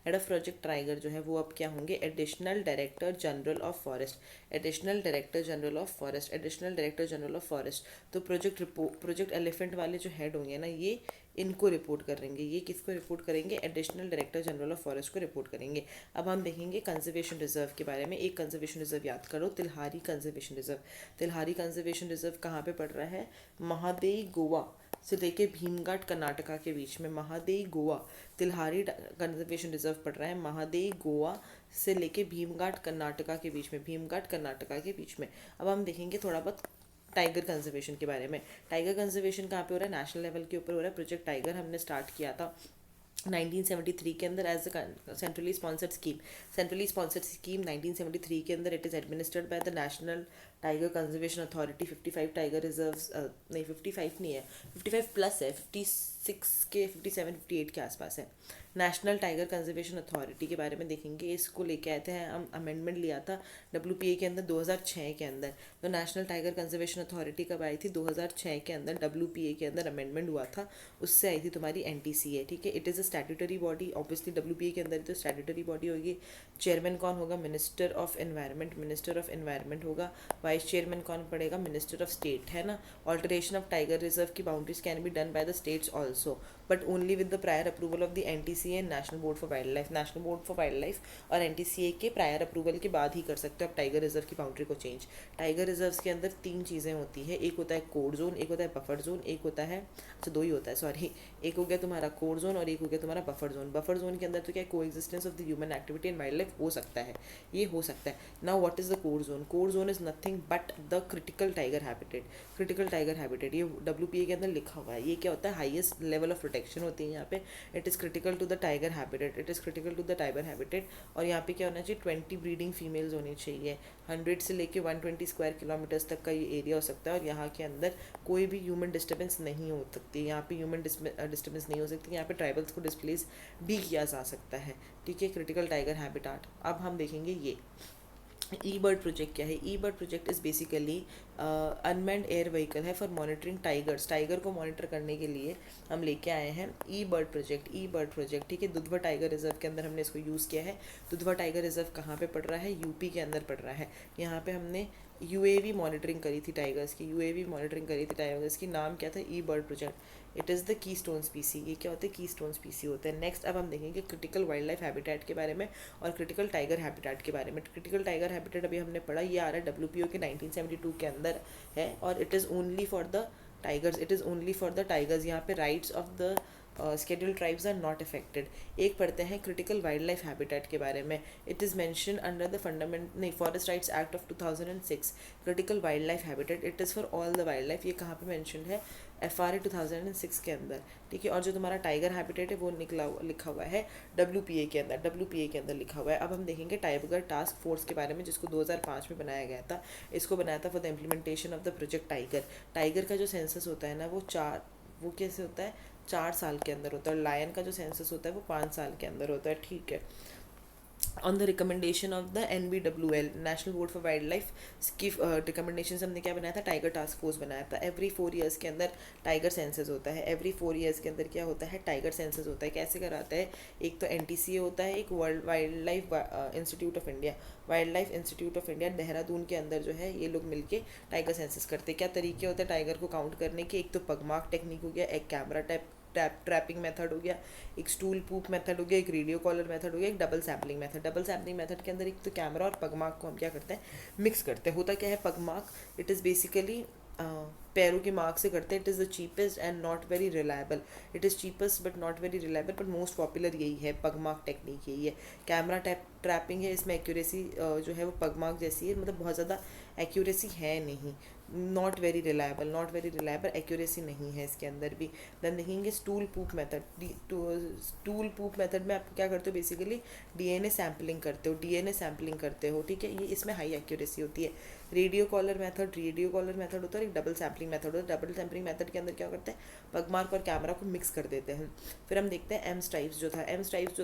head of project tiger जो है वो अब क्या होंगे? Additional director general of forest. Additional director general of forest, additional director general of forest. तो प्रोजेक्ट एलिफेंट वाले जो हेड होंगे ना, ये इनको रिपोर्ट करेंगे। ये किसको रिपोर्ट करेंगे? Additional director general of forest को रिपोर्ट करेंगे। अब हम देखेंगे कंजर्वेशन रिजर्व के बारे में। एक कंजर्वेशन रिजर्व याद करो, तिल्हारी कंजर्वेशन रिजर्व। तिल्हारी कंजर्वेशन रिजर्व कहाँ पे पड़ रहा है? महादेई गोवा से लेके भीमघाट कर्नाटका के बीच में। महादेई गोवा, तिल्हारी कंजर्वेशन रिजर्व पड़ रहा है महादेई गोवा से लेके भीमघाट कर्नाटका के बीच में। भीमघाट कर्नाटका के बीच में। अब हम देखेंगे थोड़ा बहुत टाइगर कंजर्वेशन के बारे में। टाइगर कंजर्वेशन कहाँ पे हो रहा है? नेशनल लेवल के ऊपर हो रहा है। प्रोजेक्ट टाइगर हमने स्टार्ट किया था 1973 के अंदर as a centrally sponsored scheme. Centrally sponsored scheme 1973 के अंदर। It is administered by the national tiger conservation authority. 55 tiger reserves, नहीं 55 नहीं है, 55 प्लस है, 56 के 57 58 के आसपास है। नेशनल टाइगर कंजर्वेशन अथॉरिटी के बारे में देखेंगे। इसको लेके आए थे हम, अमेंडमेंट लिया था WPA के अंदर 2006 के अंदर। तो नेशनल टाइगर कंजर्वेशन अथॉरिटी कब आई थी? 2006 के अंदर WPA के अंदर अमेंडमेंट हुआ था, उससे आई थी तुम्हारी NTCA, ठीक है। It is a statutory body. Obviously WPA के अंदर तो स्टैट्यूटरी बॉडी होगी। चेयरमैन कौन होगा? Minister of environment, minister of environment होगा। वाइस चेयरमैन कौन पड़ेगा? मिनिस्टर ऑफ स्टेट, है ना। ऑल्टरेशन ऑफ टाइगर रिजर्व की boundaries can be done by the states also, but only with the prior approval of the NTCA and national board for wild life. National board for wild life और NTCA के प्रायर अप्रूवल के बाद ही कर सकते हो आप टाइगर रिजर्व की बाउंड्री को चेंज। टाइगर रिजर्व के अंदर 3 चीज़ें होती है। एक होता है कोड जोन, एक होता है बफर जोन, एक होता है, अच्छा 2 ही होता है सॉरी, एक हो गया तुम्हारा कोड जोन और एक हो गया तुम्हारा बफर जोन। बफर जोन के अंदर तो क्या को existence of the human activity and wild life हो सकता है, ये हो सकता है। Now what is the code zone? Code zone is nothing but the critical tiger habitat, critical tiger habitat ये WPA के अंदर लिखा हुआ है। ये क्या होता है, हाईएस्ट लेवल ऑफ प्रोटेक्शन होती है यहाँ पे। It is critical to the tiger habitat, it is critical to the tiger habitat. और यहाँ पे क्या होना चाहिए, 20 ब्रीडिंग फीमेल्स होनी चाहिए। 100 से लेके 120 स्क्वायर किलोमीटर्स तक का ये एरिया हो सकता है। और यहाँ के अंदर कोई भी ह्यूमन डिस्टर्बेंस नहीं हो सकती, यहाँ पे ह्यूमन डिस्टर्बेंस नहीं हो सकती, यहाँ पे ट्राइबल्स को डिस्प्लेस भी किया जा सकता है। ठीक है, क्रिटिकल टाइगर हैबिटाट। अब हम देखेंगे ये ई बर्ड प्रोजेक्ट क्या है। E bird project is basically unmanned air vehicle है फॉर मॉनिटरिंग टाइगर्स। टाइगर को मॉनिटर करने के लिए हम लेके आए हैं E bird project, E bird project. ठीक है, दुधवा टाइगर रिजर्व के अंदर हमने इसको यूज़ किया है। दुधवा टाइगर रिजर्व कहाँ पे पड़ रहा है, यूपी के अंदर पड़ रहा है। यहाँ पे हमने UAV मॉनिटरिंग करी थी टाइगर्स की, UAV मॉनिटरिंग करी थी टाइगर्स की। नाम क्या था, E bird project. It is the keystone species. ये क्या होते हैं, की स्टोन स्पीसी होते हैं। नेक्स्ट अब हम देखेंगे क्रिटिकल वाइल्ड लाइफ हैबिटेट के बारे में और क्रिटिकल टाइगर हैबिटेट के बारे में। क्रिटिकल टाइगर हैबिटेट अभी हमने पढ़ा, ये आ रहा है WPO के 1972 के अंदर है। और it is only for the tigers, it is only for the tigers. यहाँ पे rights of the scheduled tribes are not affected। एक पढ़ते हैं क्रिटिकल वाइल्ड लाइफ हैबिटेट के बारे में। It is mention under the forest rights act of 2006। Critical wild life habitat it is for all the wild life. ये कहाँ पे मैंशन है, FRA 2006 के अंदर। ठीक है, और जो तुम्हारा टाइगर हैबिटेट है वो लिखा हुआ है WPA के अंदर, WPA के अंदर लिखा हुआ है। अब हम देखेंगे टाइगर टास्क फोर्स के बारे में, जिसको 2005 में बनाया गया था। इसको बनाया था for the implementation of the project tiger. Tiger का जो सेंसस होता है ना, वो कैसे होता है, 4 साल के अंदर होता है। और लायन का जो सेंसस होता है वो 5 साल के अंदर होता है। ठीक है, on the recommendation of the NBWL, national board for wild life की रिकमेंडेशन से हमने क्या बनाया था, टाइगर टास्क फोर्स बनाया था। एवरी 4 ईयर्स के अंदर टाइगर सेंसस होता है। एवरी 4 ईयर्स के अंदर क्या होता है, टाइगर सेंसस होता है। कैसे कराता है, एक तो NTCA होता है, एक world wild life institute of India, wild life institute of India Dehradun के अंदर जो है ये लोग मिलके टाइगर सेंसस करते हैं। क्या तरीके होते हैं टाइगर को काउंट करने के, एक तो पगमार्क टेक्निक हो गया, एक कैमरा ट्रैपिंग मेथड हो गया, एक स्टूल पूप मेथड हो गया, एक रेडियो कॉलर मेथड हो गया, एक double sampling method. Double sampling method के अंदर एक तो कैमरा और पगमार्क को हम क्या करते हैं, मिक्स करते हैं। होता क्या है पगमार्क, इट इज़ बेसिकली पैरों के मार्क से करते हैं। It is the cheapest and not very reliable, it is cheapest but not very reliable, but most popular यही है, पगमार्क टेक्निक यही है। कैमरा ट्रैपिंग है, इसमें एक्यूरेसी जो है वो पगमार्क जैसी है, मतलब बहुत ज़्यादा एक्यूरेसी है नहीं। Not very reliable, not very reliable, accuracy नहीं है इसके अंदर भी। देन देखेंगे स्टूल पूप मेथड। स्टूल पूप मेथड में आप क्या करते हो, बेसिकली DNA सैम्पलिंग करते हो, DNA सैम्पलिंग करते हो। ठीक है, ये इसमें हाई एक्यूरेसी होती है। रेडियो कॉलर मेथड होता है, एक डबल सैम्पलिंग मेथड होता है। डबल सैम्पलिंग मेथड के अंदर क्या करते हैं, पगमार्क और कैमरा को मिक्स कर देते हैं। फिर हम देखते हैं एम्स टाइप्स जो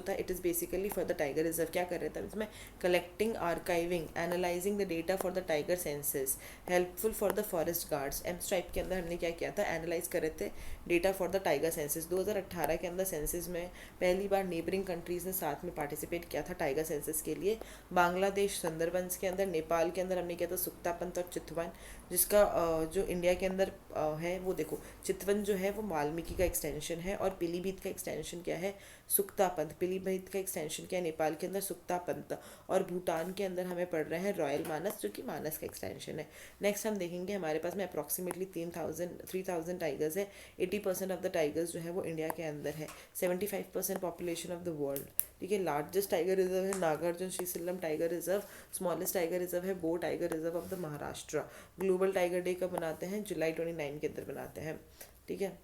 था, it is basically for the tiger reserve. क्या कर रहे थे इसमें, collecting, archiving, analysing the data for the tiger census, helpful for the forest guards. AIIMS type के अंदर हमने क्या किया था, एनालाइज कर रहे थे data for the tiger census. 2018 के अंदर सेंसस में पहली बार नेबरिंग कंट्रीज़ ने साथ में पार्टिसिपेट किया था टाइगर सेंसस के लिए। बांग्लादेश सुंदरबंस के अंदर, नेपाल के अंदर हमने किया था सुक्तापंत और चितवन, जिसका जो इंडिया के अंदर है वो देखो, चितवन जो है वो वाल्मीकि का एक्सटेंशन है, और पीलीभीत का एक्सटेंशन क्या है, सुक्तापंत। पीलीभीत का एक्सटेंशन क्या है नेपाल के अंदर, सुक्तापंत। और भूटान के अंदर हमें पड़ रहे हैं रॉयल मानस, जो कि मानस का एक्सटेंशन है। नेक्स्ट हम देखेंगे हमारे पास में अप्रॉक्सीमेटली 3000 टाइगर्स है। 80% ऑफ द टाइगर्स जो है वो इंडिया के अंदर है। 75% पॉपुलेशन ऑफ द वर्ल्ड। ठीक है, लार्जेस्ट टाइगर रिजर्व है Nagarjun Srisailam tiger reserve. Smallest tiger reserve है Bor tiger reserve of the Maharashtra. Global tiger day कब बनाते हैं, जुलाई 29 के अंदर बनाते हैं। ठीक है,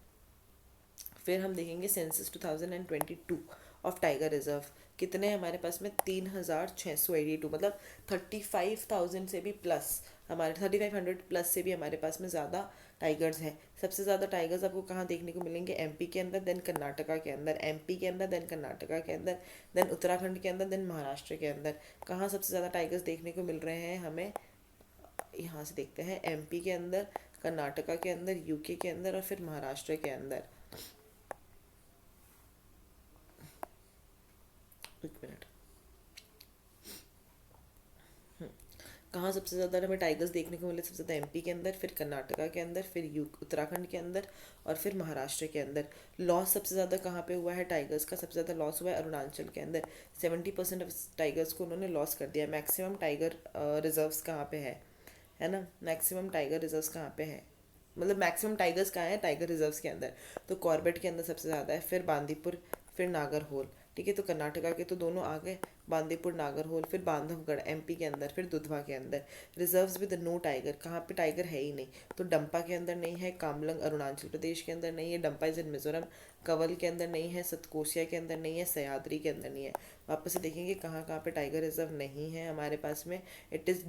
फिर हम देखेंगे सेंसस 2022 ऑफ टाइगर रिजर्व। कितने हमारे पास में, 3682, मतलब 35,000 से भी प्लस, हमारे 3500 प्लस से भी हमारे पास में ज़्यादा टाइगर्स हैं। सबसे ज़्यादा टाइगर्स आपको कहाँ देखने को मिलेंगे, MP के अंदर, देन कर्नाटका के अंदर, MP के अंदर, देन कर्नाटका के अंदर, देन उत्तराखंड के अंदर, देन महाराष्ट्र के अंदर। कहाँ सबसे ज़्यादा टाइगर्स देखने को मिल रहे हैं हमें, यहाँ से देखते हैं, MP के अंदर, कर्नाटका के अंदर, UK के अंदर, और फिर महाराष्ट्र के अंदर। एक मिनट, कहाँ सबसे ज़्यादा हमें टाइगर्स देखने को मिले, सबसे ज़्यादा MP के अंदर, फिर कर्नाटका के अंदर, फिर उत्तराखंड के अंदर, और फिर महाराष्ट्र के अंदर। लॉस सबसे ज़्यादा कहाँ पे हुआ है टाइगर्स का, सबसे ज़्यादा लॉस हुआ है अरुणाचल के अंदर। 70% ऑफ टाइगर्स को उन्होंने लॉस कर दिया। मैक्सिमम टाइगर रिजर्व्स कहाँ पे है ना, मैक्सिमम टाइगर रिजर्व्स कहाँ पे है, मतलब मैक्सिमम टाइगर्स कहाँ हैं टाइगर रिजर्व्स के अंदर, तो कॉर्बेट के अंदर सबसे ज़्यादा है, फिर बांदीपुर, फिर नागरहोल। ठीक है, तो कर्नाटका के तो दोनों आ गए, बांदीपुर नागरहोल, फिर बांधवगढ़ एमपी के अंदर, फिर दुधवा के अंदर। रिजर्व्स विद नो टाइगर, कहाँ पे टाइगर है ही नहीं, तो डंपा के अंदर नहीं है, कामलंग अरुणाचल प्रदेश के अंदर नहीं है, डंपा इज इन मिजोरम, कवल के अंदर नहीं है, सतकोसिया के अंदर नहीं है, सयाद्री के अंदर नहीं है। वापस से देखेंगे कहाँ कहाँ पे टाइगर रिजर्व नहीं है हमारे पास में। It is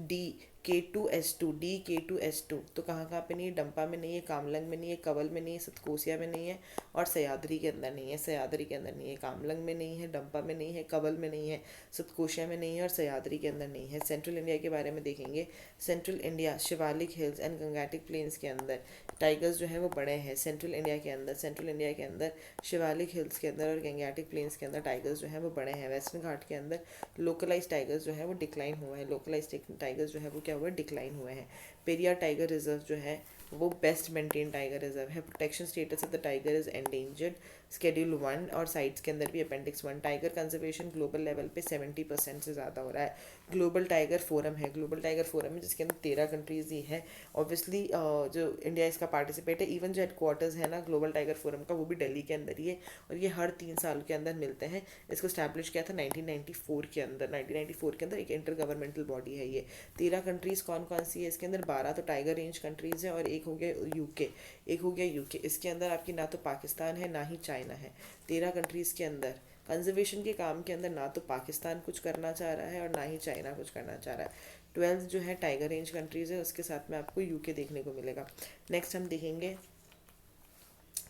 K2S2, D K2S2, तो कहाँ कहाँ पे नहीं है, डंपा में नहीं है, कामलंग में नहीं है, कवल में नहीं है, सतकोसिया में नहीं है, और सयाद्री के अंदर नहीं है। सयाद्री के अंदर नहीं है, कामलंग में नहीं है, डंपा में नहीं है, कवल में नहीं है, सतकोशिया में नहीं है, और सयाद्री के अंदर नहीं है। सेंट्रल इंडिया के बारे में देखेंगे। Central India Shivalik hills and Gangetic planes के अंदर टाइगर्स जो है वो बड़े हैं। सेंट्रल इंडिया के अंदर, सेंट्रल इंडिया के अंदर शिवालिक हिल्स के अंदर और गंगेटिक प्लेन्स के अंदर टाइगर्स जो है वो बड़े हैं। वेस्टर्न घाट के अंदर लोकलाइज टाइगर्स जो है वो डिक्लाइन हुए हैं। लोकलाइज टाइगर्स जो है वो क्या हुए, डिक्लाइन हुए हैं। पेरियार टाइगर रिजर्व जो है वो बेस्ट मेंटेन टाइगर रिजर्व है। Protection status of the tiger is endangered, schedule 1 और साइट्स के अंदर भी appendix 1। Tiger conservation global level पे 70% से ज़्यादा हो रहा है। ग्लोबल टाइगर फोरम है, ग्लोबल टाइगर फोरम है जिसके अंदर 13 कंट्रीज ही है। ऑब्वियसली जो इंडिया इसका पार्टिसिपेट है, इवन जो हेडक्वार्टर्स है ना ग्लोबल टाइगर फोरम का, वो भी दिल्ली के अंदर ही है, और ये हर 3 साल के अंदर मिलते हैं। इसको स्टैब्लिश किया था 1994 के अंदर। 1994 के अंदर एक इंटर गवर्नमेंटल बॉडी है ये। 13 कंट्रीज़ कौन कौन सी है इसके अंदर, 12 तो टाइगर रेंज कंट्रीज़ है और एक हो गया यूके। एक हो गया यूके। इसके अंदर आपकी ना तो पाकिस्तान है ना ही चाइना है। 13 कंट्रीज़ के अंदर कंजर्वेशन के काम के अंदर ना तो पाकिस्तान कुछ करना चाह रहा है और ना ही चाइना कुछ करना चाह रहा है। 12 जो है टाइगर रेंज कंट्रीज़ है, उसके साथ में आपको यूके देखने को मिलेगा। नेक्स्ट हम देखेंगे,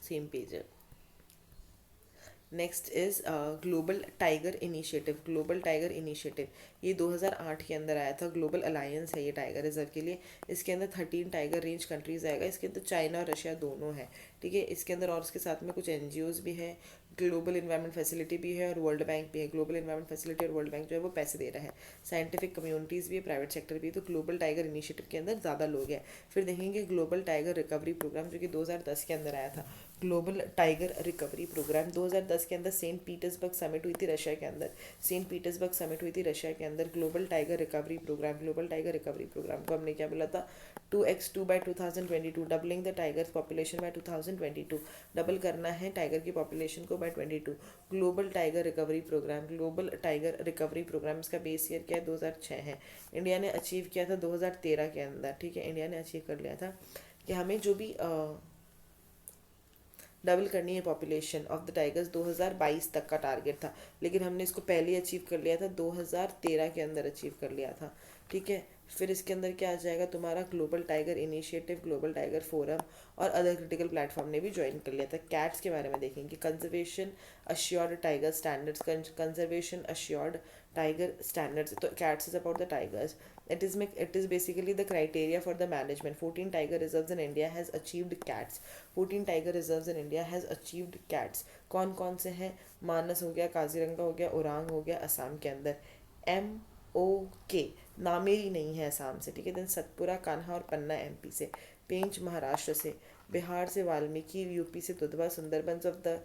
सेम पेज है। Next is global tiger initiative. Global tiger initiative ये 2008 के अंदर आया था। ग्लोबल अलायंस है ये टाइगर रिजर्व के लिए। इसके अंदर 13 टाइगर रेंज कंट्रीज़ आएगा। इसके अंदर चाइना और रशिया दोनों है, ठीक है। इसके अंदर और उसके साथ में कुछ NGOs भी है, ग्लोबल इन्वायरमेंट फैसिलिटी भी है और वर्ल्ड बैंक भी है। ग्लोबल इन्वायरमेंट फैसिलिटी और वर्ल्ड बैंक जो है वो पैसे दे रहा है। साइंटिफिक कम्युनिटीज़ भी है, प्राइवेट सेक्टर भी है। तो ग्लोबल टाइगर इनिशिएटिव के अंदर ज़्यादा लोग हैं। फिर देखेंगे ग्लोबल टाइगर रिकवरी प्रोग्राम जो कि 2010 के अंदर आया था। ग्लोबल टाइगर रिकवरी प्रोग्राम 2010 के अंदर सेंट पीटर्सबर्ग समिट हुई थी रशिया के अंदर। सेंट पीटर्सबर्ग समिट हुई थी रशिया के अंदर। Global tiger recovery programme, global tiger recovery programme को हमने क्या बोला था, 2x2 by 2022, doubling the tiger population by 2022। Double करना है टाइगर की पॉपुलेशन को by 22। Global tiger recovery programme, global tiger recovery programme इसका बेस ईयर क्या है, 2006 है। इंडिया ने अचीव किया था 2013 के अंदर, ठीक है। इंडिया ने अचीव कर लिया था कि हमें जो भी डबल करनी है पॉपुलेशन ऑफ द टाइगर्स, 2022 तक का टारगेट था, लेकिन हमने इसको पहले ही अचीव कर लिया था, 2013 के अंदर अचीव कर लिया था, ठीक है। फिर इसके अंदर क्या आ जाएगा तुम्हारा, global tiger initiative, global tiger forum और अदर क्रिटिकल प्लेटफॉर्म ने भी ज्वाइन कर लिया था। कैट्स के बारे में देखेंगे। Conservation assured tiger standards, conservation assured tiger standards, तो CATS is about the tigers. It is basically the criteria for the management. 14 tiger reserves in India has achieved cats. 14 tiger reserves in India has achieved cats. कौन कौन से हैं, मानस हो गया, काजीरंगा हो गया, ओरांग हो गया असम के अंदर। MOK नामेरी नहीं है असम से, ठीक है। देन सतपुरा, कान्हा और पन्ना MP से। पेंच महाराष्ट्र से। बिहार से वाल्मीकि, यूपी से Dudhwa, Sundarbans of the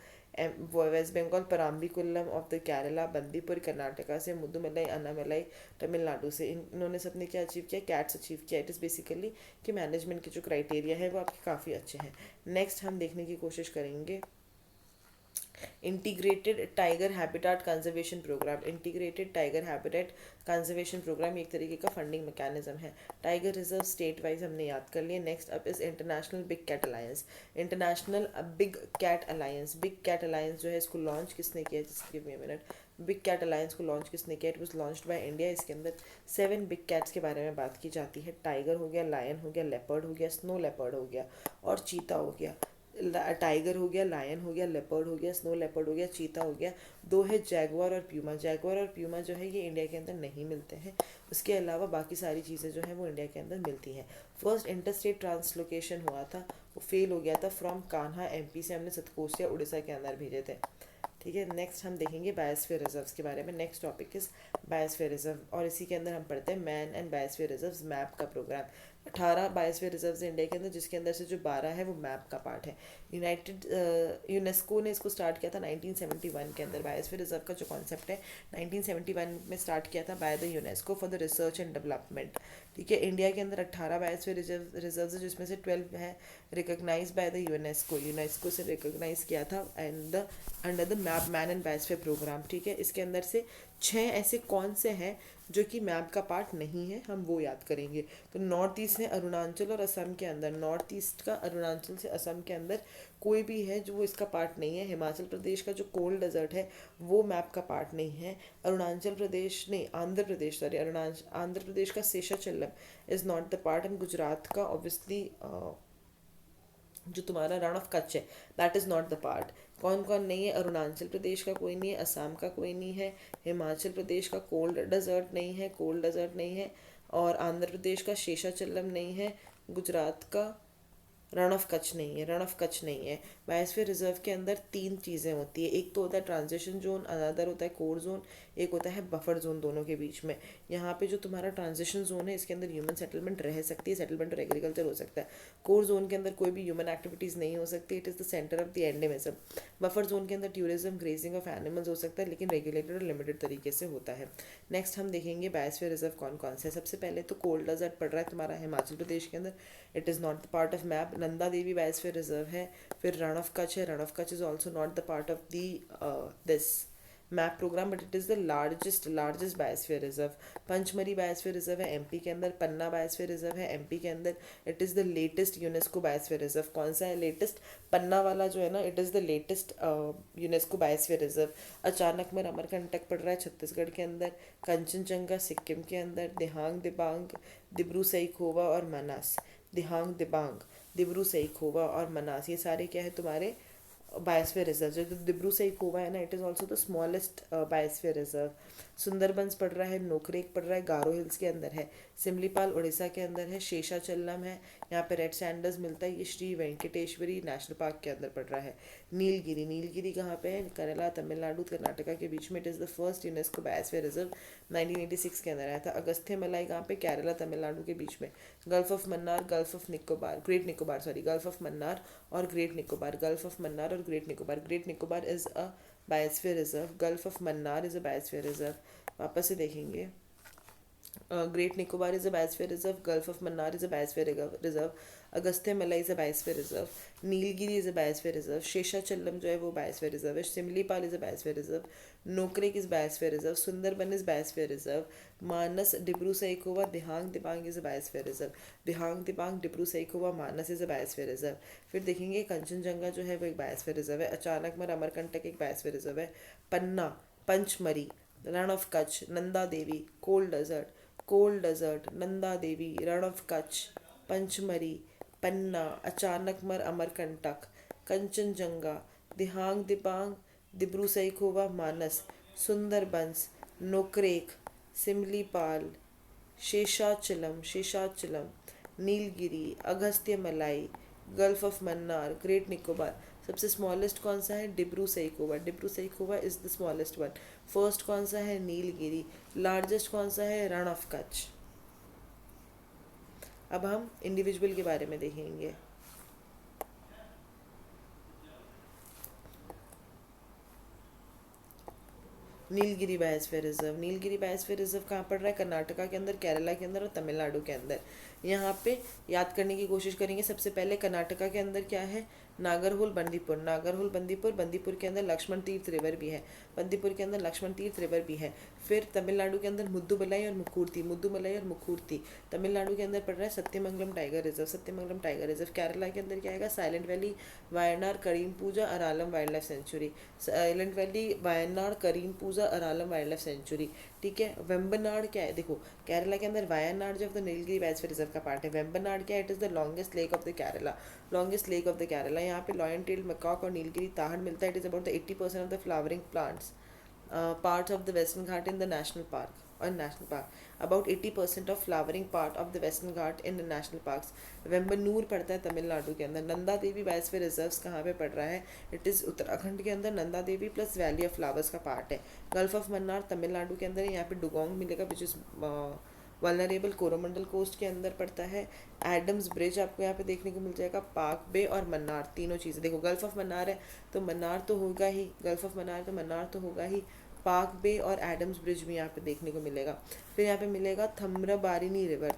West Bengal, Parambikulam of the Kerala, Bandipur Karnataka से, मुदुमलाई अन्नामलाई तमिलनाडु से। इन्होंने सबने क्या अचीव किया, कैट्स अचीव किया। इट इज़ बेसिकली कि मैनेजमेंट के जो क्राइटेरिया है वो आपके काफ़ी अच्छे हैं। नेक्स्ट हम देखने की कोशिश करेंगे integrated tiger habitat conservation programme. Integrated tiger habitat conservation programme एक तरीके का फंडिंग मैकेनिज्म है। टाइगर रिजर्व स्टेट वाइज हमने याद कर लिया। Next up is international big cat alliance. International big cat alliance, big cat alliance जो है इसको लॉन्च किसने किया, just give me a minute. Big cat alliance को लॉन्च किसने किया, it was launched by India. इसके अंदर 7 बिग कैट्स के बारे में बात की जाती है। टाइगर हो गया, लायन हो गया, लेपर्ड हो गया, स्नो लेपर्ड हो गया और चीता हो गया। टाइगर हो गया, लायन हो गया, लेपर्ड हो गया, स्नो लेपर्ड हो गया, चीता हो गया। दो है जैगुआर और प्यूमा। जैगुआर और प्यूमा जो है ये इंडिया के अंदर नहीं मिलते हैं, उसके अलावा बाकी सारी चीज़ें जो हैं वो इंडिया के अंदर मिलती हैं। फर्स्ट इंटरस्टेट ट्रांसलोकेशन हुआ था, वो फेल हो गया था। फ्रॉम कान्हा MP से हमने सतकोसिया उड़ीसा के अंदर भेजे थे, ठीक है। नेक्स्ट हम देखेंगे बायोस्फीयर रिजर्व्स के बारे में। Next topic is biosphere reserve और इसी के अंदर हम पढ़ते हैं man and biosphere reserves map का प्रोग्राम। 18 बायोस्फीयर रिजर्व्स इंडिया के अंदर, जिसके अंदर से जो 12 है वो मैप का पार्ट है। यूनाइटेड यूनेस्को ने इसको स्टार्ट किया था 1971 के अंदर। बायोस्फीयर रिजर्व का जो कॉन्सेप्ट है 1971 में स्टार्ट किया था bye the UNESCO for the research and development. ठीक है, इंडिया के अंदर 18 बायोस्फीयर रिजर्व है, जिसमें से 12 है recognise by the UNESCO, UNESCO से रिकॉग्नाइज किया था and the under the map man and biosphere programme. ठीक है, इसके अंदर से 6 ऐसे कौन से हैं जो कि मैप का पार्ट नहीं है, हम वो याद करेंगे। तो नॉर्थ ईस्ट है अरुणाचल और असम के अंदर, नॉर्थ ईस्ट का अरुणाचल से असम के अंदर कोई भी है जो वो इसका पार्ट नहीं है। हिमाचल प्रदेश का जो कोल्ड डेजर्ट है वो मैप का पार्ट नहीं है। अरुणाचल प्रदेश नहीं, आंध्र प्रदेश, सॉरी, आंध्र प्रदेश का Seshachalam is not the part, and Gujarat का ऑब्वियसली जो तुम्हारा रण ऑफ कच्छ है that is not the part. कौन कौन नहीं है? अरुणाचल प्रदेश का कोई नहीं है, असम का कोई नहीं है, हिमाचल प्रदेश का कोल्ड डेजर्ट नहीं है, कोल्ड डेजर्ट नहीं है, और आंध्र प्रदेश का शेषाचलम नहीं है, गुजरात का रण ऑफ कच्छ नहीं है, रण ऑफ कच्छ नहीं है। बायोस्फीयर रिजर्व के अंदर 3 चीज़ें होती है, एक तो होता है ट्रांजिशन जोन, अनदर होता है कोर जोन, एक होता है बफर जोन, दोनों के बीच में। यहाँ पे जो तुम्हारा ट्रांजिशन जोन है इसके अंदर ह्यूमन सेटलमेंट रह सकती है, सेटलमेंट और एग्रीकल्चर हो सकता है। कोर जोन के अंदर कोई भी ह्यूमन एक्टिविटीज़ नहीं हो सकती, it is the centre of the endemism. Buffer zone के अंदर टूरिज्म, ग्रेजिंग ऑफ एनिमल्स हो सकता है, लेकिन रेगुलेटेड और लिमिटेड तरीके से होता है। नेक्स्ट हम देखेंगे बायोस्फीयर रिजर्व कौन कौन से। सबसे पहले तो कोल्ड डेजर्ट पड़ रहा है तुम्हारा हिमाचल प्रदेश के अंदर, it is not the part of map. Nanda Devi biosphere reserve है। फिर रण ऑफ कच्छ है, Rann of Kutch is also not the part of the this map programme, but it is the largest biosphere reserve. Pachmarhi biosphere reserve है एमपी के अंदर, पन्ना बायोस्फीयर रिजर्व है एमपी के अंदर, it is the latest UNESCO biosphere reserve. कौन सा है लेटेस्ट? पन्ना वाला जो है ना, it is the latest UNESCO biosphere reserve. Achanakmar Amarkantak पड़ रहा है छत्तीसगढ़ के अंदर, कंचनजंगा सिक्किम के अंदर, दिहांग दिबांग, दिब्रू सईखोवा और मनास, दिहांग दिबांग, दिब्रू सईखोवा और मनास, ये सारे क्या है तुम्हारे बायोस्फीयर रिजर्व। जो दिब्रू सईखोवा है ना, it is also the smallest biosphere reserve. Sundarbans पड़ रहा है, नोकरेक पड़ रहा है, गारो हिल्स के अंदर है, सिमलीपाल उड़ीसा के अंदर है, शेषाचलम है, यहाँ पे रेड सैंडर्स मिलता है, ये श्री वेंकटेश्वरी नेशनल पार्क के अंदर पड़ रहा है। नीलगिरी, नीलगिरी कहाँ पे है? केरला, तमिलनाडु, कर्नाटका के बीच में, it is the first UNESCO biosphere reserve, 1986 के अंदर आया था। अगस्त्य मलाई कहाँ पे? केरला तमिलनाडु के बीच में। Gulf of Mannar, gulf of Nicobar, great Nicobar, sorry, gulf of Mannar और great Nicobar, gulf of Mannar और great Nicobar. Great Nicobar is a biosphere reserve, gulf of Mannar is a biosphere reserve. वापस से देखेंगे, great Nicobar is a biosphere reserve, gulf of Mannar is a biosphere reserve, Agastya Malai is a biosphere reserve, Nilgiri is a biosphere reserve, Seshachalam जो है वो बायोस्फीयर रिजर्व है, Similipal is a biosphere reserve, Nokrek is biosphere reserve, Sundarban is biosphere reserve, Manas, Dibru Saikhowa, Dihang Dibang is a biosphere reserve, Dihang Dibang, Dibru Saikhowa, Manas is a biosphere reserve. फिर देखेंगे कंचनजंगा जो है वो एक बायोस्फीयर रिजर्व है, अचानकमर अमरकंटक एक बायोस्फीयर रिजर्व है, Panna, Pachmarhi, Rann of Kutch, Nanda Devi, cold desert, Nanda Devi, Rann of Kutch, Pachmarhi, Panna, Achanakmar Amarkantak, Kanchenjunga, Dihang Dibang, Dibru Saikhowa, Manas, Sundarbans, Nokrek, Similipal, Seshachalam, Nilgiri, Agastya Malai, gulf of Mannar, great Nicobar. सबसे स्मॉलेस्ट कौन सा है? Dibru Saikhowa, Dibru Saikhowa is the smallest one. First कौन सा है? नीलगिरी। लार्जेस्ट कौन सा है? रण ऑफ कच्छ। अब हम इंडिविजुअल के बारे में देखेंगे। Nilgiri biosphere reserve, Nilgiri biosphere reserve कहाँ पड़ रहा है? कर्नाटका के अंदर, केरला के अंदर और तमिलनाडु के अंदर। यहाँ पे याद करने की कोशिश करेंगे। सबसे पहले कर्नाटका के अंदर क्या है? नागरहोल बंदीपुर, नागरहोल बंदीपुर, बंदीपुर के अंदर लक्ष्मण तीर्थ रिवर भी है, बंदीपुर के अंदर लक्ष्मण तीर्थ रिवर भी है। फिर तमिलनाडु के अंदर मुद्दुमलाई और मुक्कूर्ती, मुद्दुमलाई और मुक्कूर्ती। तमिलनाडु के अंदर पड़ रहा है Sathyamangalam tiger reserve, Sathyamangalam tiger reserve. Kerala के अंदर क्या आएगा? Silent valley, Wayanad, Karimpuzha, Aralam wildlife sanctuary, silent valley, Wayanad, Karimpuzha, Aralam wildlife sanctuary. ठीक है। वेम्बनाड क्या है? देखो, केरला के अंदर वायनाड जो है नीलगिरी बायोस्फीयर रिजर्व का पार्ट है। वेम्बनाड क्या है? It is the longest lake of the Kerala, longest lake of the Kerala. यहाँ पे लॉयन टेल्ड मकॉक और नीलगिरी ताहड़ मिलता है। It is about the 80% of the flowering plants parts of the Western Ghat in the national park or national park. About 80% of flowering part of the Western Ghat in the national parks. Vembanur पड़ता है तमिलनाडु के अंदर। नंदा देवी बायोस्फीयर रिजर्व्स कहाँ पे पड़ रहा है? इट इज़ उत्तराखंड के अंदर। Nanda Devi plus valley of flowers का पार्ट है। गल्फ ऑफ मन्नार तमिलनाडु के अंदर है। यहाँ पे डुगोंग मिलेगा which is vulnerable Coromandel coast के अंदर पड़ता है। एडम्स ब्रिज आपको यहाँ पे देखने को मिल जाएगा। पाक बे और मन्नार, तीनों चीज़ें देखो, गल्फ ऑफ मन्नार है तो मन्नार तो होगा ही, गल्फ ऑफ मन्नार तो मन्नार तो होगा ही। पाक बे और एडम्स ब्रिज भी यहाँ पे देखने को मिलेगा। फिर यहाँ पे मिलेगा Thamirabarani river,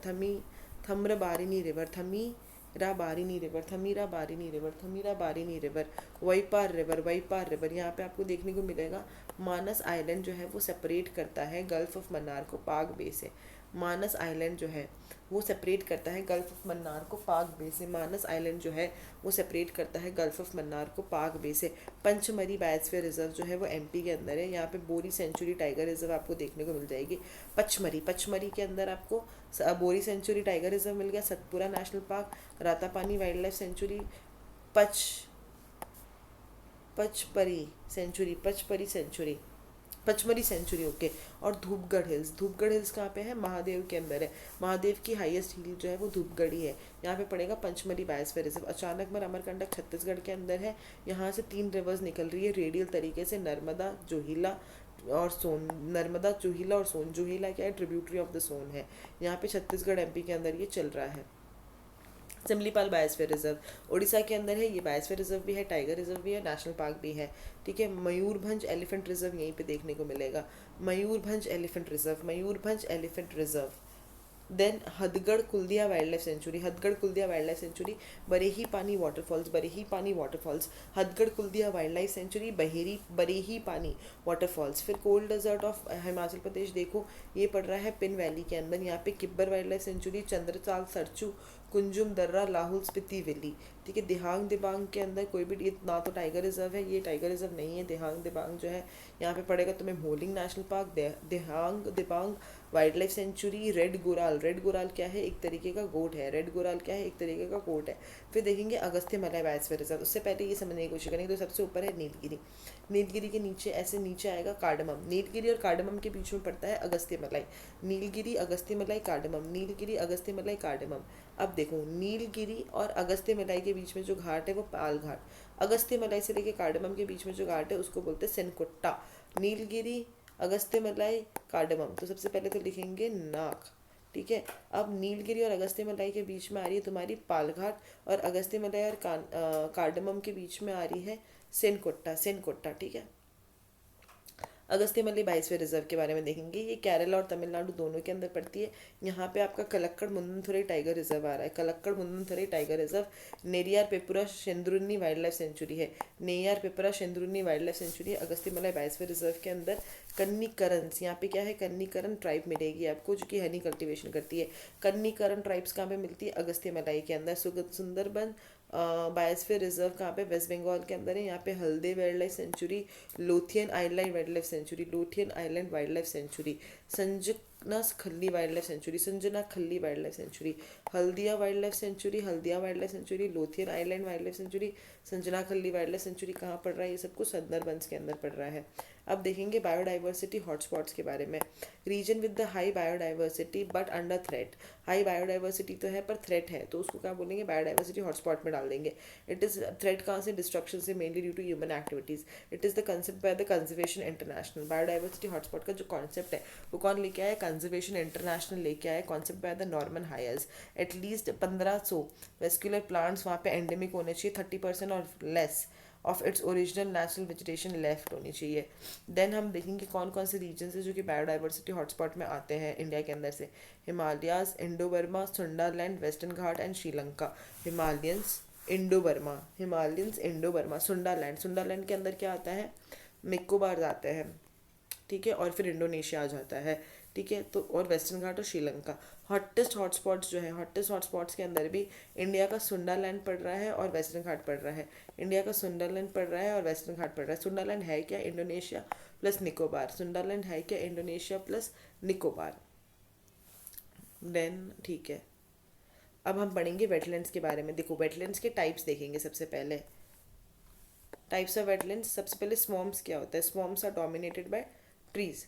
Thamirabarani river, Thamirabarani river, Thamirabarani river, Thamirabarani river, Vaipar river यहाँ पे आपको देखने को मिलेगा। मानस आइलैंड जो है वो सेपरेट करता है गल्फ ऑफ मन्नार को पाक बे से। मानस आइलैंड जो है वो सेपरेट करता है गल्फ ऑफ मन्नार को पाक बे से। मानस आइलैंड जो है वो सेपरेट करता है गल्फ ऑफ मन्नार को पाक बे से। पंचमरी बायोस्फीयर रिजर्व जो है वो एमपी के अंदर है। यहाँ पे बोरी सेंचुरी टाइगर रिजर्व आपको देखने को मिल जाएगी। पचमरी के अंदर आपको बोरी सेंचुरी टाइगर रिजर्व मिल गया। Satpura national park, Ratapani wild life sanctuary, पच पचपरी सेंचुरी, पचमरी सेंचुरी, ओके। और धूपगढ़ हिल्स कहाँ पे है? महादेव के अंदर है। महादेव की हाईएस्ट हिल जो है वो धूपगढ़ ही है। यहाँ पे पड़ेगा पंचमरी बायोस्फीयर रिजर्व। अचानकमर अमरकंटक छत्तीसगढ़ के अंदर है। यहाँ से 3 रिवर्स निकल रही है रेडियल तरीके से, नर्मदा, जोहिला और सोन। नर्मदा, जोहिला और सोन। जोहिला क्या है? ट्रिब्यूटरी ऑफ द सोन है। यहाँ पे छत्तीसगढ़ एमपी के अंदर ये चल रहा है। सिमलीपाल बायोस्फीयर रिजर्व उड़ीसा के अंदर है। ये बायोस्फीयर रिजर्व भी है, टाइगर रिजर्व भी है, नेशनल पार्क भी है, ठीक है। मयूरभंज एलिफेंट रिजर्व यहीं पे देखने को मिलेगा। Mayurbhanj elephant reserve. Then Hadgarh Kuldiha wildlife sanctuary, Barehipani waterfalls, Hadgarh Kuldiha wildlife sanctuary, Barehipani waterfalls. फिर cold desert of Himachal Pradesh देखो, ये पड़ रहा है पिन वैली के अंदर। यहाँ पे Kibber wildlife sanctuary, Chandratal Sarchu, Kunzum दर्रा, लाहौल स्पीति वैली, ठीक है। दिबांग के अंदर कोई भी ना तो टाइगर रिजर्व है, ये टाइगर रिजर्व नहीं है। दिबांग जो है यहाँ पे पड़ेगा तुम्हें moulding national park, Dibang wild life sanctuary. Red goral क्या है? एक तरीके का गोट है। फिर देखेंगे अगस्त्य मलय बायोस्फीयर रिजर्व। उससे पहले ये समझने की कोशिश करेंगे, तो सबसे ऊपर है नीलगिरी के नीचे ऐसे नीचे आएगा कार्डमम। नीलगिरी और कार्डमम के बीच में पड़ता है अगस्त्य मलाई। नीलगिरी, अगस्त्य मलाई, कार्डमम। अब देखो, नीलगिरी और अगस्त्य मलाई के बीच में जो घाट है वो पाल घाट। अगस्त्य मलाई से लेके कार्डमम के बीच में जो घाट है उसको बोलते हैं सेनकुट्टा। नीलगिरी, अगस्त्य मलाई, कार्डमम। तो सबसे पहले तो लिखेंगे नाक, ठीक है। अब नीलगिरी और अगस्त्य मलाई के बीच में आ रही है तुम्हारी पालघाट, और अगस्त्य मलाई और कार्डमम के बीच में आ रही है सेनकोट्टा, ठीक है। अगस्त्यमल्ली बायोस्फीयर रिजर्व के बारे में देखेंगे। ये केरला और तमिलनाडु दोनों के अंदर पड़ती है। यहाँ पे आपका कलक्कड़ मुंदनथुरई टाइगर रिजर्व आ रहा है। Kalakkad Mundanthurai tiger reserve. Neyyar Peppara Shendurney wildlife sanctuary है। अगस्त्यमलाई बायोस्फीयर रिजर्व के अंदर कन्नीकरन्स, यहाँ पे क्या है? कन्नीकरन ट्राइब मिलेगी आपको, जो कि हनी कल्टीवेशन करती है। कन्नीकरन ट्राइब्स कहाँ पे मिलती है? अगस्त्यमलाई के अंदर। सुंदरबन बायोस्फीयर रिजर्व कहाँ पे? वेस्ट बंगाल के अंदर है। यहाँ पे Halliday wildlife sanctuary, Lothian island wildlife sanctuary, Sajnakhali wildlife sanctuary, Haldia wildlife sanctuary, Lothian island wildlife sanctuary, Sajnakhali wildlife century कहाँ पड़ रहा है? ये सब कुछ सुंदरबंस के अंदर पड़ रहा है। अब देखेंगे बायोडाइवर्सिटी हॉटस्पॉट्स के बारे में। Region with the high biodiversity but under threat. High biodiversity तो है पर थ्रेट है, तो उसको क्या बोलेंगे? बायोडाइवर्सिटी हॉटस्पॉट में डाल देंगे। इट इज़ थ्रेट कहाँ से? डिस्ट्रक्शन से, mainly due to human activities. It is the concept by the conservation international. Biodiversity hotspot का जो कॉन्सेप्ट है वो कौन लेके आया? कंजर्वेशन इंटरनेशनल लेके आया। Concept by the Norman Myers. At least 1500 vascular plants वहाँ पे एंडेमिक होने चाहिए, 30% और less of its original natural vegetation left होनी चाहिए। देन हम देखेंगे कौन कौन से रीजन है जो कि बायोडाइवर्सिटी हॉटस्पॉट में आते हैं इंडिया के अंदर से। Himalayas, Indo Burma, Sundaland, western Ghat and Sri Lanka. Himalayans, Indo Burma, Sundaland के अंदर क्या आता है? निकोबार आते हैं, ठीक है। और फिर इंडोनेशिया आ जाता है, ठीक है। तो और वेस्टर्न घाट और श्रीलंका। हॉटेस्ट हॉटस्पॉट्स के अंदर भी इंडिया का सुंडरलैंड पड़ रहा है और वेस्टर्न घाट पड़ रहा है। सुंडरलैंड है क्या? Indonesia plus Nicobar. देन ठीक है, अब हम पढ़ेंगे वेटलैंड्स के बारे में। देखो, वेटलैंड्स के टाइप्स देखेंगे सबसे पहले। टाइप्स ऑफ वेटलैंड्स, सबसे पहले स्वॉम्प्स क्या होता है? स्वॉम्प्स आर डोमिनेटेड बाय ट्रीज।